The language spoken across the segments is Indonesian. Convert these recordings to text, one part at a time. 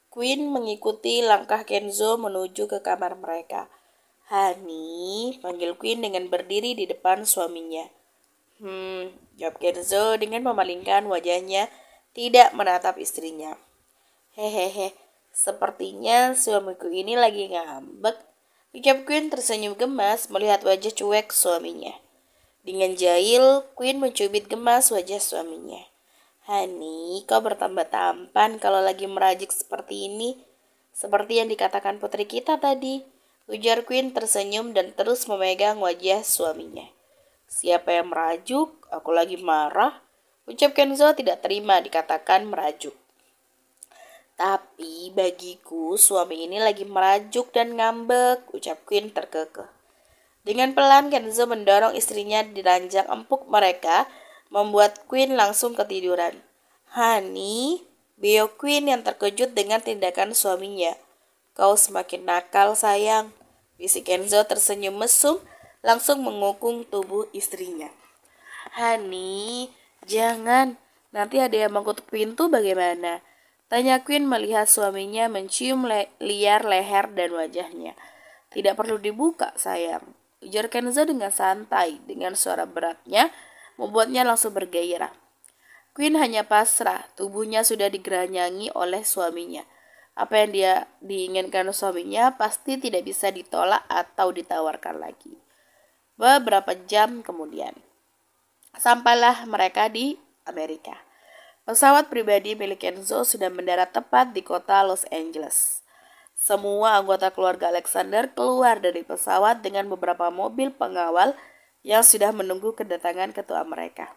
Queen mengikuti langkah Kenzo menuju ke kamar mereka. Honey, panggil Queen dengan berdiri di depan suaminya. Jawab Kenzo dengan memalingkan wajahnya, tidak menatap istrinya. Hehehe, sepertinya suamiku ini lagi ngambek. Ucap Queen tersenyum gemas melihat wajah cuek suaminya. Dengan jahil, Queen mencubit gemas wajah suaminya. Honey, kau bertambah tampan kalau lagi merajuk seperti ini. Seperti yang dikatakan putri kita tadi. Ujar Queen tersenyum dan terus memegang wajah suaminya. Siapa yang merajuk? Aku lagi marah. Ucap Kenzo tidak terima dikatakan merajuk. Tapi bagiku suami ini lagi merajuk dan ngambek, ucap Queen terkekeh. Dengan pelan Kenzo mendorong istrinya di ranjang empuk mereka, membuat Queen langsung ketiduran. Honey, beo Queen yang terkejut dengan tindakan suaminya. Kau semakin nakal sayang, bisik Kenzo tersenyum mesum, langsung mengukung tubuh istrinya. Honey, jangan, nanti ada yang mengutuk pintu bagaimana? Tanya Queen melihat suaminya mencium liar leher dan wajahnya. Tidak perlu dibuka sayang, ujar Kenzo dengan santai, dengan suara beratnya, membuatnya langsung bergairah. Queen hanya pasrah, tubuhnya sudah digeranyangi oleh suaminya. Apa yang dia diinginkan suaminya pasti tidak bisa ditolak atau ditawarkan lagi. Beberapa jam kemudian, sampailah mereka di Amerika. Pesawat pribadi milik Kenzo sudah mendarat tepat di kota Los Angeles. Semua anggota keluarga Alexander keluar dari pesawat dengan beberapa mobil pengawal yang sudah menunggu kedatangan ketua mereka.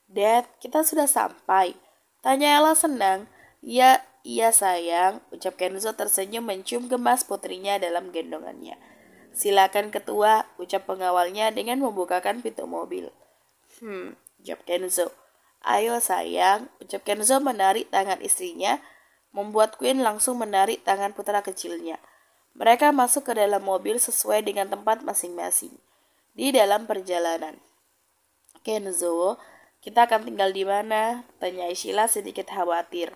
Dad, kita sudah sampai. Tanya Ella senang. Iya sayang, ucap Kenzo tersenyum mencium gemas putrinya dalam gendongannya. Silakan ketua, ucap pengawalnya dengan membukakan pintu mobil. Jawab Kenzo. Ayo sayang, ucap Kenzo menarik tangan istrinya, membuat Queen langsung menarik tangan putra kecilnya. Mereka masuk ke dalam mobil sesuai dengan tempat masing-masing. Di dalam perjalanan, Kenzo, kita akan tinggal di mana? Tanya Sheila sedikit khawatir.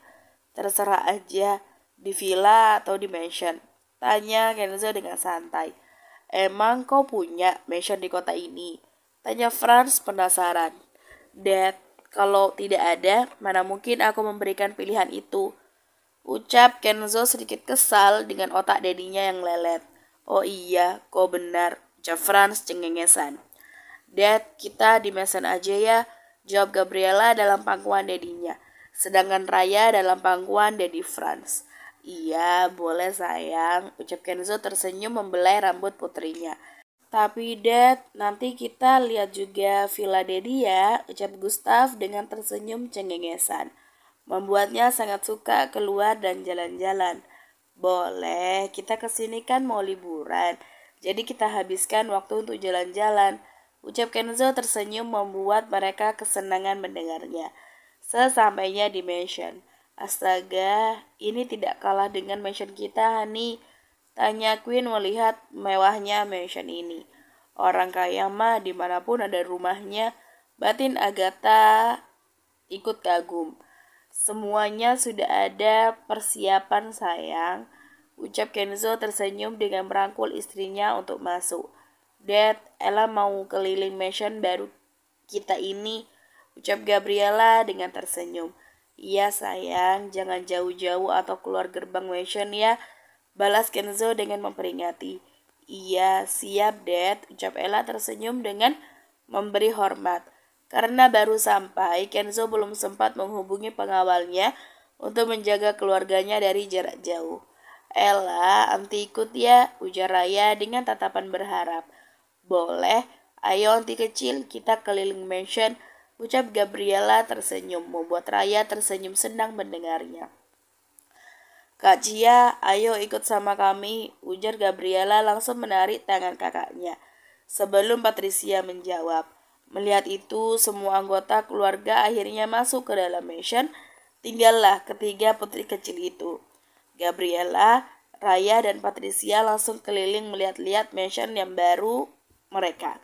Terserah aja, di villa atau di mansion. Tanya Kenzo dengan santai. Emang kau punya mansion di kota ini? Tanya Franz penasaran. Dad, kalau tidak ada, mana mungkin aku memberikan pilihan itu? Ucap Kenzo sedikit kesal dengan otak dedinya yang lelet. Oh iya, kau benar, ucap Franz cengengesan. Dad, kita di mansion aja ya, jawab Gabriela dalam pangkuan dedinya. Sedangkan Raya dalam pangkuan dedi Franz. Iya, boleh sayang, ucap Kenzo tersenyum membelai rambut putrinya. Tapi Dad, nanti kita lihat juga Villa Dedi ya, ucap Gustav dengan tersenyum cengengesan. Membuatnya sangat suka keluar dan jalan-jalan. Boleh, kita kesini kan mau liburan, jadi kita habiskan waktu untuk jalan-jalan. Ucap Kenzo tersenyum membuat mereka kesenangan mendengarnya. Sesampainya di mansion. Astaga, ini tidak kalah dengan mansion kita, Hani. Tanya Queen melihat mewahnya mansion ini. Orang kaya mah dimanapun ada rumahnya. Batin Agatha ikut kagum. Semuanya sudah ada persiapan sayang. Ucap Kenzo tersenyum dengan merangkul istrinya untuk masuk. Dad, Ella mau keliling mansion baru kita ini. Ucap Gabriela dengan tersenyum. Iya sayang, jangan jauh-jauh atau keluar gerbang mansion ya. Balas Kenzo dengan memperingati. Iya, siap Dad, ucap Ella tersenyum dengan memberi hormat. Karena baru sampai, Kenzo belum sempat menghubungi pengawalnya untuk menjaga keluarganya dari jarak jauh. Ella, anti ikut ya, ujar Raya dengan tatapan berharap. Boleh, ayo anti kecil, kita keliling mansion, ucap Gabriela tersenyum, membuat Raya tersenyum senang mendengarnya. Kak Cia, ayo ikut sama kami, ujar Gabriela langsung menarik tangan kakaknya. Sebelum Patricia menjawab. Melihat itu, semua anggota keluarga akhirnya masuk ke dalam mansion, tinggallah ketiga putri kecil itu. Gabriela, Raya, dan Patricia langsung keliling melihat-lihat mansion yang baru mereka.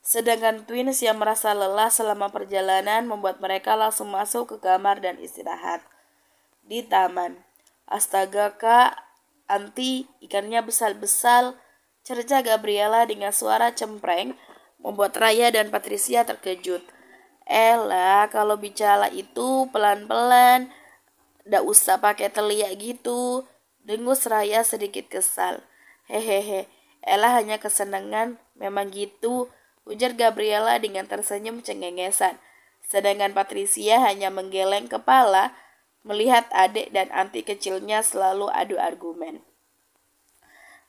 Sedangkan twins yang merasa lelah selama perjalanan membuat mereka langsung masuk ke kamar dan istirahat. di taman. Astaga kak, anti ikannya besar-besar, cerca Gabriela dengan suara cempreng, membuat Raya dan Patricia terkejut. Ella, kalau bicara itu pelan-pelan, ndak usah pakai teriak gitu, dengus Raya sedikit kesal. Hehehe, Ella hanya kesenangan, memang gitu, ujar Gabriela dengan tersenyum cengengesan. Sedangkan Patricia hanya menggeleng kepala, melihat adik dan anti kecilnya selalu adu argumen.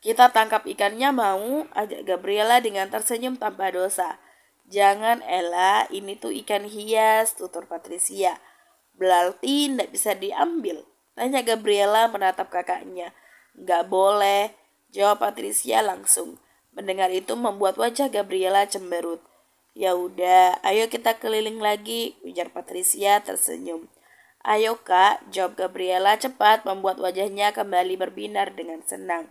Kita tangkap ikannya mau, ajak Gabriela dengan tersenyum tanpa dosa. Jangan Ella, ini tuh ikan hias, tutur Patricia. Berarti tidak bisa diambil, tanya Gabriela menatap kakaknya. Nggak boleh, jawab Patricia langsung. Mendengar itu membuat wajah Gabriela cemberut. Ya udah, ayo kita keliling lagi, ujar Patricia tersenyum. Ayo kak, jawab Gabriela cepat membuat wajahnya kembali berbinar dengan senang.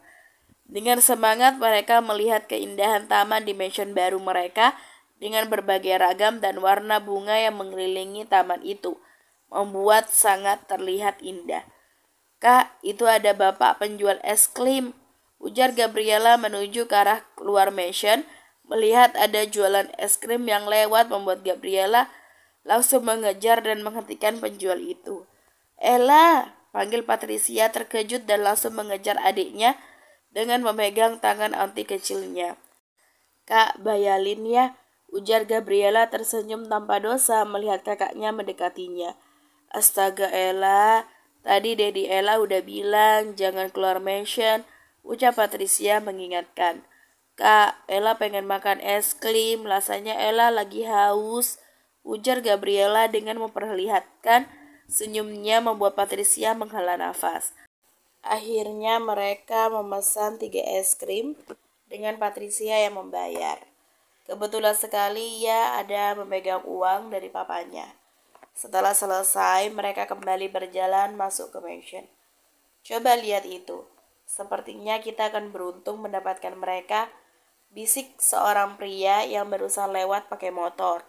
Dengan semangat mereka melihat keindahan taman dimension baru mereka dengan berbagai ragam dan warna bunga yang mengelilingi taman itu. Membuat sangat terlihat indah. Kak, itu ada bapak penjual es krim, ujar Gabriela menuju ke arah luar mansion. Melihat ada jualan es krim yang lewat membuat Gabriela langsung mengejar dan menghentikan penjual itu. Ella, panggil Patricia terkejut dan langsung mengejar adiknya dengan memegang tangan anti kecilnya. Kak, bayalin ya, ujar Gabriela tersenyum tanpa dosa melihat kakaknya mendekatinya. Astaga Ella, tadi Dedi Ella udah bilang jangan keluar mansion, ucap Patricia mengingatkan. Kak, Ella pengen makan es krim, rasanya Ella lagi haus, ujar Gabriela dengan memperlihatkan senyumnya membuat Patricia menghela nafas. Akhirnya mereka memesan 3 es krim dengan Patricia yang membayar. Kebetulan sekali ia ada memegang uang dari papanya. Setelah selesai, mereka kembali berjalan masuk ke mansion. Coba lihat itu. Sepertinya kita akan beruntung mendapatkan mereka, bisik seorang pria yang berusaha lewat pakai motor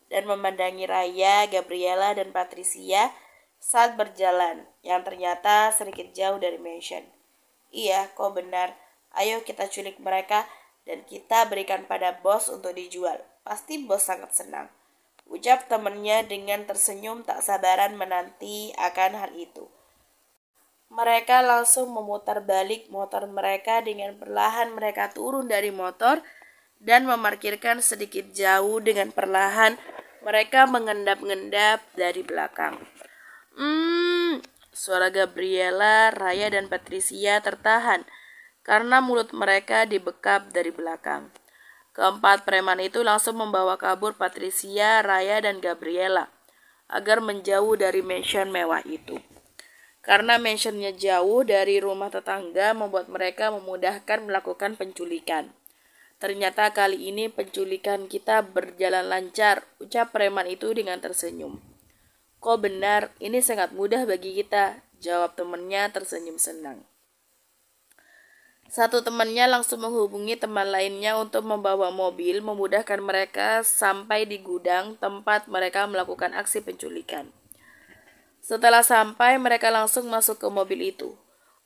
dan memandangi Raya, Gabriela, dan Patricia saat berjalan, yang ternyata sedikit jauh dari mansion. Iya, kau benar. Ayo kita culik mereka dan kita berikan pada bos untuk dijual. Pasti bos sangat senang, ucap temannya dengan tersenyum tak sabaran menanti akan hal itu. Mereka langsung memutar balik motor mereka dengan perlahan mereka turun dari motor dan memarkirkan sedikit jauh dengan perlahan mereka mengendap-endap dari belakang. Suara Gabriela, Raya dan Patricia tertahan karena mulut mereka dibekap dari belakang. Keempat preman itu langsung membawa kabur Patricia, Raya dan Gabriela agar menjauh dari mansion mewah itu. Karena mansionnya jauh dari rumah tetangga membuat mereka memudahkan melakukan penculikan. Ternyata kali ini penculikan kita berjalan lancar, ucap preman itu dengan tersenyum. Kau benar, ini sangat mudah bagi kita, jawab temannya tersenyum senang. Satu temannya langsung menghubungi teman lainnya untuk membawa mobil memudahkan mereka sampai di gudang tempat mereka melakukan aksi penculikan. Setelah sampai, mereka langsung masuk ke mobil itu.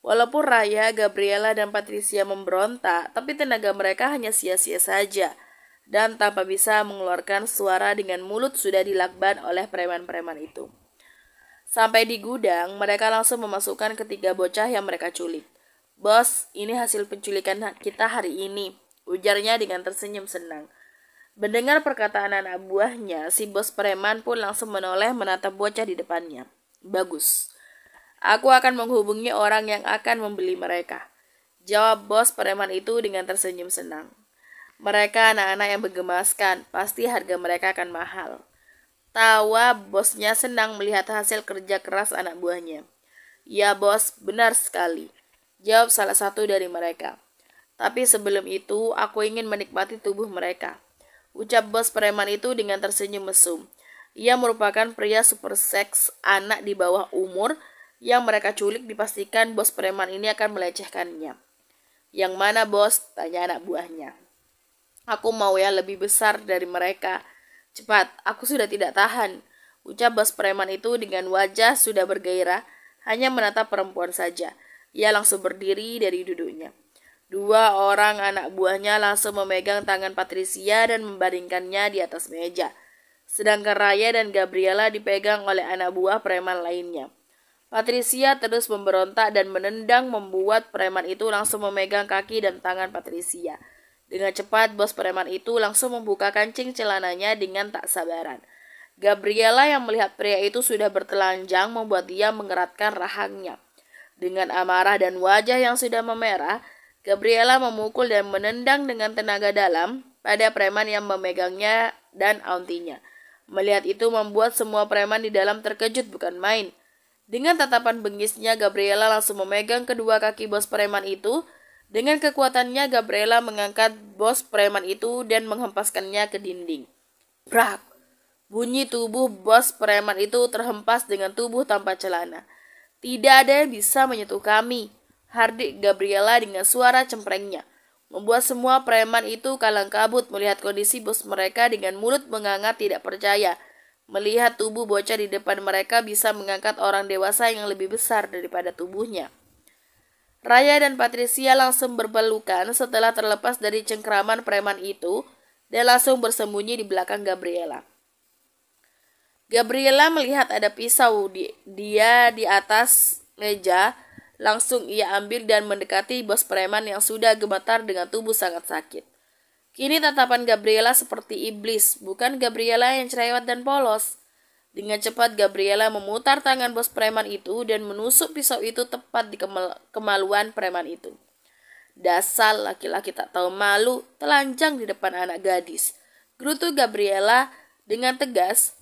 Walaupun Raya, Gabriela, dan Patricia memberontak, tapi tenaga mereka hanya sia-sia saja. Dan tanpa bisa mengeluarkan suara dengan mulut sudah dilakban oleh preman-preman itu. Sampai di gudang, mereka langsung memasukkan ketiga bocah yang mereka culik. Bos, ini hasil penculikan kita hari ini, ujarnya dengan tersenyum senang. Mendengar perkataan anak buahnya, si bos preman pun langsung menoleh menatap bocah di depannya. Bagus. Aku akan menghubungi orang yang akan membeli mereka, jawab bos preman itu dengan tersenyum senang. Mereka anak-anak yang bergemaskan, pasti harga mereka akan mahal. Tawa bosnya senang melihat hasil kerja keras anak buahnya. Ya bos, benar sekali, jawab salah satu dari mereka. Tapi sebelum itu, aku ingin menikmati tubuh mereka, ucap bos preman itu dengan tersenyum mesum. Ia merupakan pria super seks anak di bawah umur yang mereka culik, dipastikan bos preman ini akan melecehkannya. Yang mana bos? Tanya anak buahnya. Aku mau yang lebih besar dari mereka. Cepat, aku sudah tidak tahan, ucap bos preman itu dengan wajah sudah bergairah. hanya menatap perempuan saja. Ia langsung berdiri dari duduknya. Dua orang anak buahnya langsung memegang tangan Patricia dan membaringkannya di atas meja. Sedangkan Raya dan Gabriela dipegang oleh anak buah preman lainnya. Patricia terus memberontak dan menendang membuat preman itu langsung memegang kaki dan tangan Patricia. Dengan cepat bos preman itu langsung membuka kancing celananya dengan tak sabaran. Gabriela yang melihat pria itu sudah bertelanjang membuat dia mengeratkan rahangnya. Dengan amarah dan wajah yang sudah memerah, Gabriela memukul dan menendang dengan tenaga dalam pada preman yang memegangnya dan auntinya. Melihat itu membuat semua preman di dalam terkejut bukan main. Dengan tatapan bengisnya, Gabriela langsung memegang kedua kaki bos preman itu. Dengan kekuatannya, Gabriela mengangkat bos preman itu dan menghempaskannya ke dinding. Brak! Bunyi tubuh bos preman itu terhempas dengan tubuh tanpa celana. Tidak ada yang bisa menyentuh kami, hardik Gabriela dengan suara cemprengnya. Membuat semua preman itu kalang kabut melihat kondisi bos mereka dengan mulut menganga tidak percaya. Melihat tubuh bocah di depan mereka bisa mengangkat orang dewasa yang lebih besar daripada tubuhnya. Raya dan Patricia langsung berpelukan setelah terlepas dari cengkraman preman itu dan langsung bersembunyi di belakang Gabriela. Gabriela melihat ada pisau dia di atas meja. Langsung ia ambil dan mendekati bos preman yang sudah gemetar dengan tubuh sangat sakit. Kini tatapan Gabriela seperti iblis, bukan Gabriela yang cerewet dan polos. Dengan cepat Gabriela memutar tangan bos preman itu dan menusuk pisau itu tepat di kemaluan preman itu. Dasar laki-laki tak tahu malu, telanjang di depan anak gadis. Gerutu Gabriela dengan tegas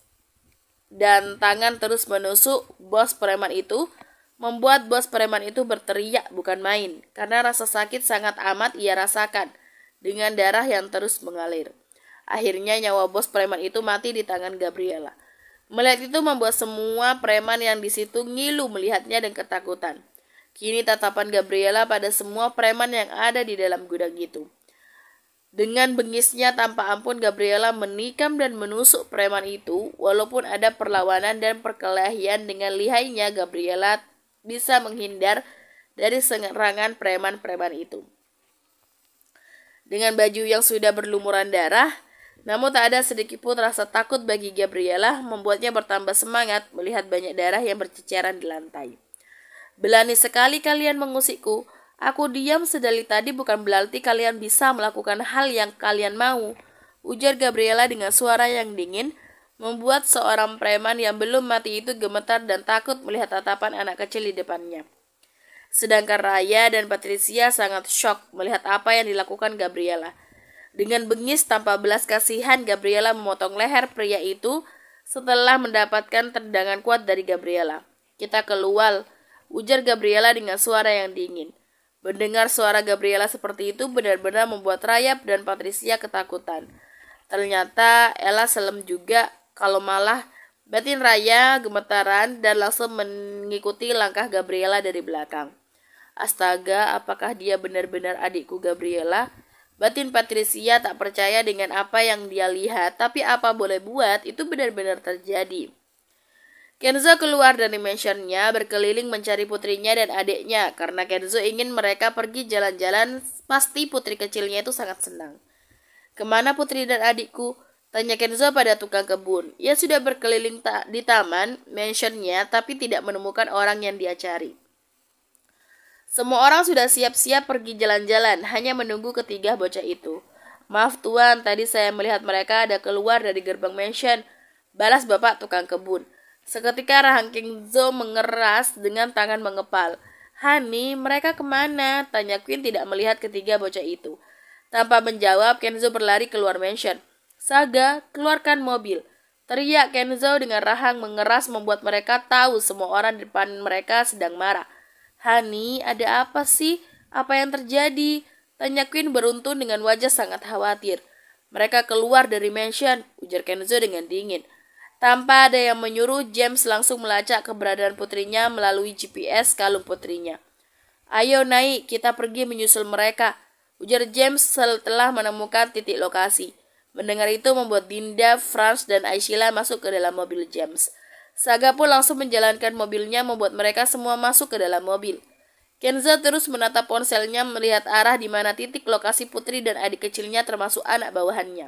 dan tangan terus menusuk bos preman itu. Membuat bos preman itu berteriak bukan main, karena rasa sakit sangat amat ia rasakan, dengan darah yang terus mengalir. Akhirnya nyawa bos preman itu mati di tangan Gabriela. Melihat itu membuat semua preman yang di situ ngilu melihatnya dan ketakutan. Kini tatapan Gabriela pada semua preman yang ada di dalam gudang itu. Dengan bengisnya tanpa ampun Gabriela menikam dan menusuk preman itu. Walaupun ada perlawanan dan perkelahian dengan lihainya, Gabriela bisa menghindar dari serangan preman-preman itu. Dengan baju yang sudah berlumuran darah, namun tak ada sedikit pun rasa takut bagi Gabriela, membuatnya bertambah semangat melihat banyak darah yang berceceran di lantai. Berani sekali kalian mengusikku. Aku diam sedari tadi bukan berarti kalian bisa melakukan hal yang kalian mau, ujar Gabriela dengan suara yang dingin, membuat seorang preman yang belum mati itu gemetar dan takut melihat tatapan anak kecil di depannya. Sedangkan Raya dan Patricia sangat syok melihat apa yang dilakukan Gabriela. Dengan bengis tanpa belas kasihan, Gabriela memotong leher pria itu setelah mendapatkan tendangan kuat dari Gabriela. Kita keluar, ujar Gabriela dengan suara yang dingin. Mendengar suara Gabriela seperti itu benar-benar membuat Raya dan Patricia ketakutan. Ternyata Ella selem juga. Kalau malah batin Raya gemetaran dan langsung mengikuti langkah Gabriela dari belakang. Astaga, apakah dia benar-benar adikku Gabriela? Batin Patricia tak percaya dengan apa yang dia lihat, tapi apa boleh buat, itu benar-benar terjadi. Kenzo keluar dari mansionnya berkeliling mencari putrinya dan adiknya. Karena Kenzo ingin mereka pergi jalan-jalan, pasti putri kecilnya itu sangat senang. Kemana putri dan adikku? Tanya Kenzo pada tukang kebun. Ia sudah berkeliling di taman mansionnya tapi tidak menemukan orang yang dia cari. Semua orang sudah siap-siap pergi jalan-jalan, hanya menunggu ketiga bocah itu. Maaf tuan, tadi saya melihat mereka ada keluar dari gerbang mansion, balas bapak tukang kebun. Seketika rahang Kenzo mengeras dengan tangan mengepal. Hani, mereka kemana? Tanya Queen tidak melihat ketiga bocah itu. Tanpa menjawab, Kenzo berlari keluar mansion. Saga, keluarkan mobil. Teriak Kenzo dengan rahang mengeras membuat mereka tahu semua orang di depan mereka sedang marah. Hani, ada apa sih? Apa yang terjadi? Tanya Queen beruntun dengan wajah sangat khawatir. Mereka keluar dari mansion, ujar Kenzo dengan dingin. Tanpa ada yang menyuruh, James langsung melacak keberadaan putrinya melalui GPS kalung putrinya. Ayo naik, kita pergi menyusul mereka, ujar James setelah menemukan titik lokasi. Mendengar itu membuat Dinda, Franz, dan Aishila masuk ke dalam mobil James. Saga pun langsung menjalankan mobilnya membuat mereka semua masuk ke dalam mobil. Kenzo terus menatap ponselnya melihat arah di mana titik lokasi putri dan adik kecilnya termasuk anak bawahannya.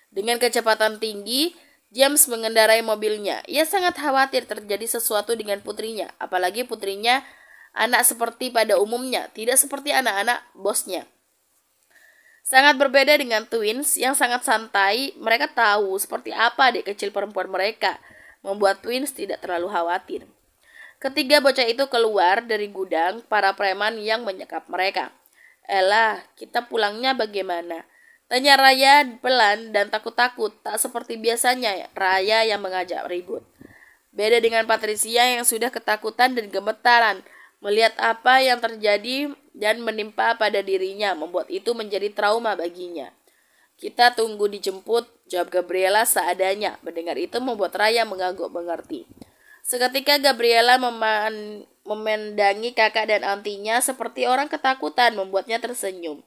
Dengan kecepatan tinggi, James mengendarai mobilnya. Ia sangat khawatir terjadi sesuatu dengan putrinya, apalagi putrinya anak seperti pada umumnya, tidak seperti anak-anak bosnya. Sangat berbeda dengan twins yang sangat santai, mereka tahu seperti apa adik kecil perempuan mereka, membuat twins tidak terlalu khawatir. Ketiga bocah itu keluar dari gudang para preman yang menyekap mereka. "Ella, kita pulangnya bagaimana?" tanya Raya pelan dan takut-takut, tak seperti biasanya Raya yang mengajak ribut. Beda dengan Patricia yang sudah ketakutan dan gemetaran melihat apa yang terjadi dan menimpa pada dirinya, membuat itu menjadi trauma baginya. "Kita tunggu dijemput," jawab Gabriela seadanya. Mendengar itu membuat Raya mengangguk mengerti. Seketika Gabriela memandangi kakak dan antinya seperti orang ketakutan, membuatnya tersenyum.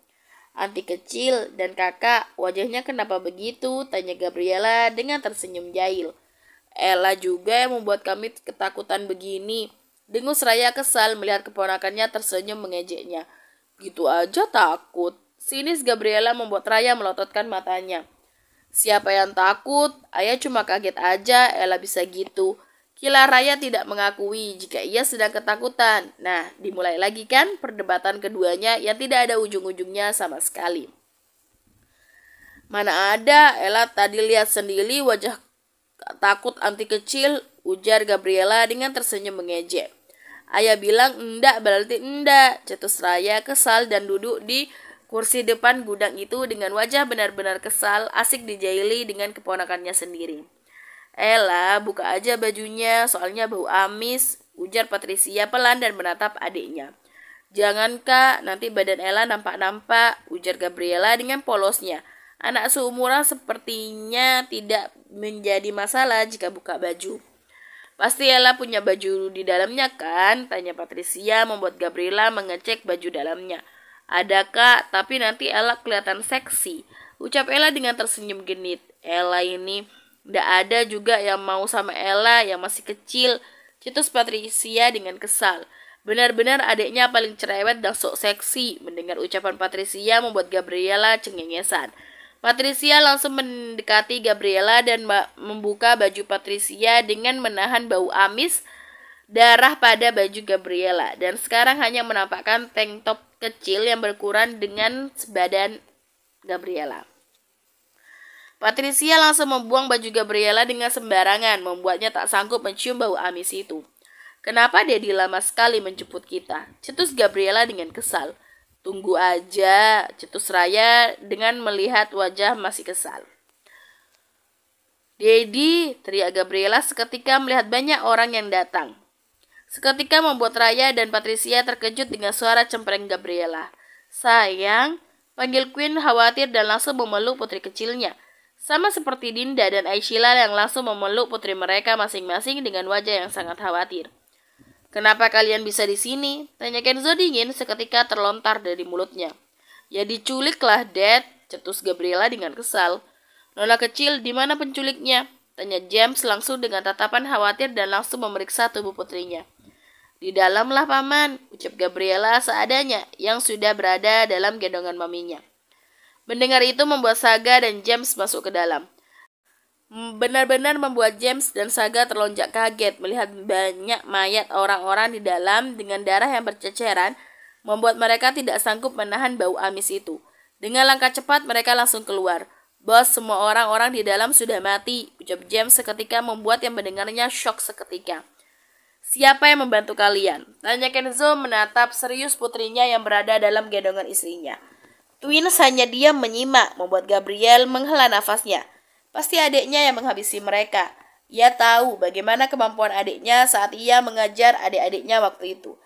"Anti kecil dan kakak, wajahnya kenapa begitu?" tanya Gabriela dengan tersenyum jahil. "Ella juga yang membuat kami ketakutan begini," dengus Raya kesal melihat keponakannya tersenyum mengejeknya. "Gitu aja takut." Sinis Gabriela membuat Raya melototkan matanya. "Siapa yang takut? Ayah cuma kaget aja Ella bisa gitu." Kilah Raya tidak mengakui jika ia sedang ketakutan. Nah, dimulai lagi kan perdebatan keduanya yang tidak ada ujung-ujungnya sama sekali. "Mana ada, Ella tadi lihat sendiri wajah takut anti kecil," ujar Gabriela dengan tersenyum mengejek. "Ayah bilang enggak berarti enggak," cetus Raya kesal dan duduk di kursi depan gudang itu dengan wajah benar-benar kesal, asik dijaili dengan keponakannya sendiri. "Ella, buka aja bajunya, soalnya bau amis," ujar Patricia pelan dan menatap adiknya. "Jangan Kak, nanti badan Ella nampak-nampak," ujar Gabriela dengan polosnya. Anak seumuran sepertinya tidak menjadi masalah jika buka baju. "Pasti Ella punya baju di dalamnya kan?" tanya Patricia membuat Gabriela mengecek baju dalamnya. "Ada Kak, tapi nanti Ella kelihatan seksi," ucap Ella dengan tersenyum genit. "Ella ini nggak ada juga yang mau sama Ella yang masih kecil," cetus Patricia dengan kesal. Benar-benar adiknya paling cerewet dan sok seksi. Mendengar ucapan Patricia membuat Gabriela cengengesan. Patricia langsung mendekati Gabriela dan membuka baju Patricia dengan menahan bau amis darah pada baju Gabriela. Dan sekarang hanya menampakkan tank top kecil yang berukuran dengan sebadan Gabriela. Patricia langsung membuang baju Gabriela dengan sembarangan, membuatnya tak sanggup mencium bau amis itu. "Kenapa dia lama sekali menjemput kita?" cetus Gabriela dengan kesal. "Tunggu aja," cetus Raya dengan melihat wajah masih kesal. "Daddy," teriak Gabriela seketika melihat banyak orang yang datang. Seketika membuat Raya dan Patricia terkejut dengan suara cempreng Gabriela. "Sayang," panggil Queen khawatir dan langsung memeluk putri kecilnya. Sama seperti Dinda dan Aishila yang langsung memeluk putri mereka masing-masing dengan wajah yang sangat khawatir. "Kenapa kalian bisa di sini?" tanya Kenzo dingin seketika terlontar dari mulutnya. "Ya diculiklah, Dad," cetus Gabriela dengan kesal. "Nona kecil, di mana penculiknya?" tanya James langsung dengan tatapan khawatir dan langsung memeriksa tubuh putrinya. "Di dalamlah paman," ucap Gabriela seadanya yang sudah berada dalam gendongan maminya. Mendengar itu membuat Saga dan James masuk ke dalam. Benar-benar membuat James dan Saga terlonjak kaget melihat banyak mayat orang-orang di dalam dengan darah yang berceceran, membuat mereka tidak sanggup menahan bau amis itu. Dengan langkah cepat mereka langsung keluar. "Bos, semua orang-orang di dalam sudah mati," ucap James seketika membuat yang mendengarnya syok seketika. "Siapa yang membantu kalian?" tanya Kenzo menatap serius putrinya yang berada dalam gendongan istrinya. Twins hanya diam menyimak, membuat Gabriel menghela nafasnya. Pasti adiknya yang menghabisi mereka. Ia tahu bagaimana kemampuan adiknya saat ia mengajar adik-adiknya waktu itu.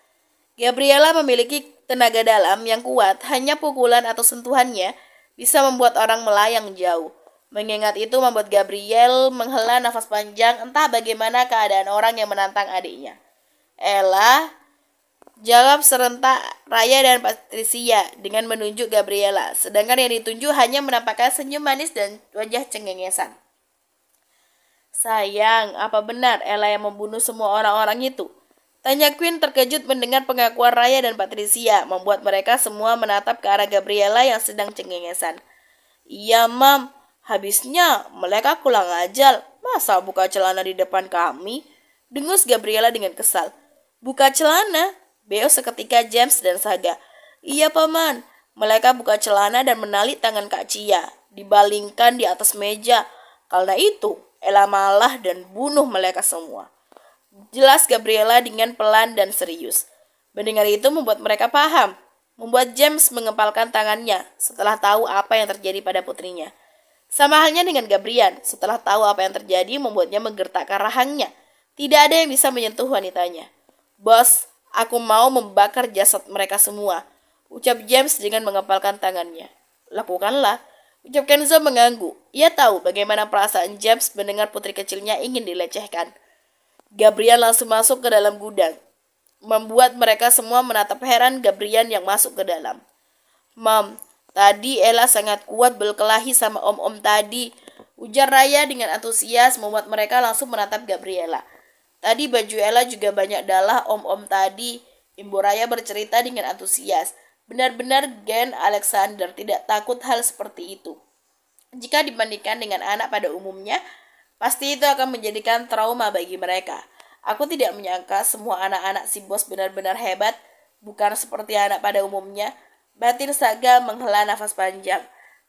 Gabriela memiliki tenaga dalam yang kuat, hanya pukulan atau sentuhannya bisa membuat orang melayang jauh. Mengingat itu membuat Gabriel menghela nafas panjang, entah bagaimana keadaan orang yang menantang adiknya. "Ella," jawab serentak Raya dan Patricia dengan menunjuk Gabriela, sedangkan yang ditunjuk hanya menampakkan senyum manis dan wajah cengengesan. Sayang, apa benar Ella yang membunuh semua orang-orang itu? Tanya Queen terkejut mendengar pengakuan Raya dan Patricia, membuat mereka semua menatap ke arah Gabriela yang sedang cengengesan. Iya, Mam. Habisnya mereka kurang ajar. Masa buka celana di depan kami? Dengus Gabriela dengan kesal. Buka celana? Beo seketika James dan Saga. Iya, Paman. Mereka buka celana dan menalik tangan Kak Cia. Dibalingkan di atas meja. Karena itu, Ella malah dan bunuh mereka semua. Jelas Gabriela dengan pelan dan serius. Mendengar itu membuat mereka paham. Membuat James mengepalkan tangannya setelah tahu apa yang terjadi pada putrinya. Sama halnya dengan Gabriel, setelah tahu apa yang terjadi membuatnya menggertakkan rahangnya. Tidak ada yang bisa menyentuh wanitanya. Bos, aku mau membakar jasad mereka semua, ucap James dengan mengepalkan tangannya. Lakukanlah, ucap Kenzo mengganggu. Ia tahu bagaimana perasaan James mendengar putri kecilnya ingin dilecehkan. Gabriel langsung masuk ke dalam gudang, membuat mereka semua menatap heran Gabriel yang masuk ke dalam. Mam, tadi Ella sangat kuat berkelahi sama om-om tadi, ujar Raya dengan antusias membuat mereka langsung menatap Gabriela. Tadi baju Ella juga banyak darah om-om tadi, Ibu Raya bercerita dengan antusias. Benar-benar Gen Alexander tidak takut hal seperti itu. Jika dibandingkan dengan anak pada umumnya, pasti itu akan menjadikan trauma bagi mereka. Aku tidak menyangka semua anak-anak si bos benar-benar hebat, bukan seperti anak pada umumnya. Batin Saga menghela nafas panjang.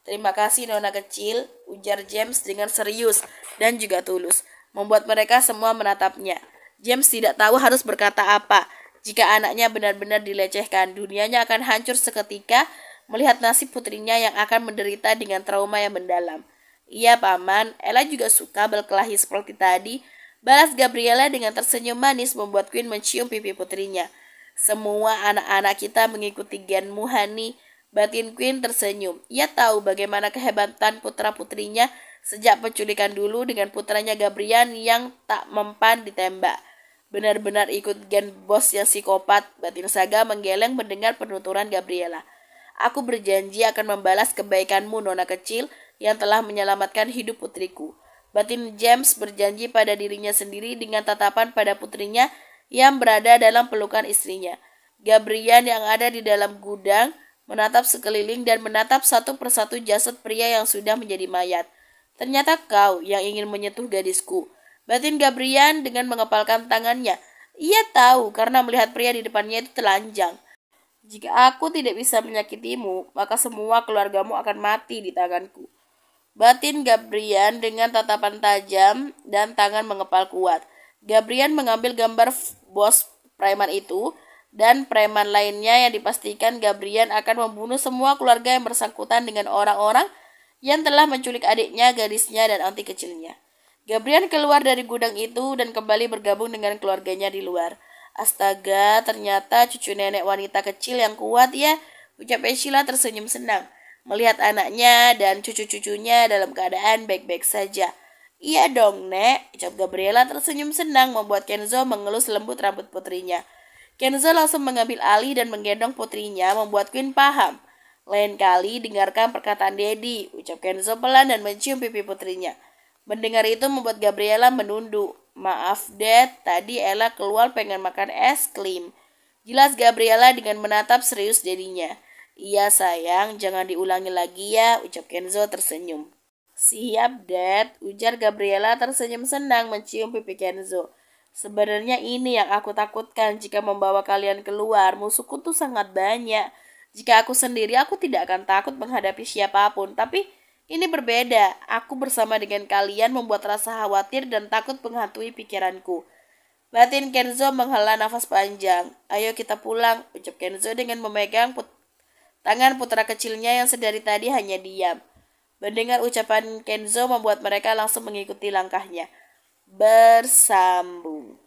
Terima kasih nona kecil, ujar James dengan serius dan juga tulus, membuat mereka semua menatapnya. James tidak tahu harus berkata apa. Jika anaknya benar-benar dilecehkan, dunianya akan hancur seketika melihat nasib putrinya yang akan menderita dengan trauma yang mendalam. Iya, Paman, Ella juga suka berkelahi seperti tadi, balas Gabriela dengan tersenyum manis membuat Queen mencium pipi putrinya. Semua anak-anak kita mengikuti genmu, Hani. Batin Queen tersenyum. Ia tahu bagaimana kehebatan putra-putrinya sejak penculikan dulu dengan putranya Gabriel yang tak mempan ditembak. Benar-benar ikut gen bos yang psikopat, Batin Saga menggeleng mendengar penuturan Gabriela. Aku berjanji akan membalas kebaikanmu, nona kecil, yang telah menyelamatkan hidup putriku. Batin James berjanji pada dirinya sendiri dengan tatapan pada putrinya yang berada dalam pelukan istrinya. Gabriel yang ada di dalam gudang menatap sekeliling dan menatap satu persatu jasad pria yang sudah menjadi mayat. Ternyata kau yang ingin menyentuh gadisku. Batin Gabriel dengan mengepalkan tangannya. Ia tahu karena melihat pria di depannya itu telanjang. Jika aku tidak bisa menyakitimu, maka semua keluargamu akan mati di tanganku. Batin Gabriel dengan tatapan tajam dan tangan mengepal kuat. Gabriel mengambil gambar bos preman itu dan preman lainnya yang dipastikan Gabriel akan membunuh semua keluarga yang bersangkutan dengan orang-orang yang telah menculik adiknya, gadisnya, dan anti kecilnya. Gabriel keluar dari gudang itu dan kembali bergabung dengan keluarganya di luar. Astaga, ternyata cucu nenek wanita kecil yang kuat ya, ucap Sheila tersenyum senang melihat anaknya dan cucu-cucunya dalam keadaan baik-baik saja. Iya dong, Nek, ucap Gabriela tersenyum senang membuat Kenzo mengelus lembut rambut putrinya. Kenzo langsung mengambil alih dan menggendong putrinya membuat Queen paham. Lain kali dengarkan perkataan Daddy, ucap Kenzo pelan dan mencium pipi putrinya. Mendengar itu membuat Gabriela menunduk. Maaf, Dad, tadi Ella keluar pengen makan es krim. Jelas Gabriela dengan menatap serius Daddy-nya. Iya sayang, jangan diulangi lagi ya, ucap Kenzo tersenyum. Siap, Dad, ujar Gabriela tersenyum senang mencium pipi Kenzo. Sebenarnya ini yang aku takutkan jika membawa kalian keluar, musuhku tuh sangat banyak. Jika aku sendiri, aku tidak akan takut menghadapi siapapun, tapi ini berbeda. Aku bersama dengan kalian membuat rasa khawatir dan takut menghantui pikiranku. Batin Kenzo menghela nafas panjang. Ayo kita pulang, ucap Kenzo dengan memegang tangan putra kecilnya yang sedari tadi hanya diam. Mendengar ucapan Kenzo membuat mereka langsung mengikuti langkahnya. Bersambung.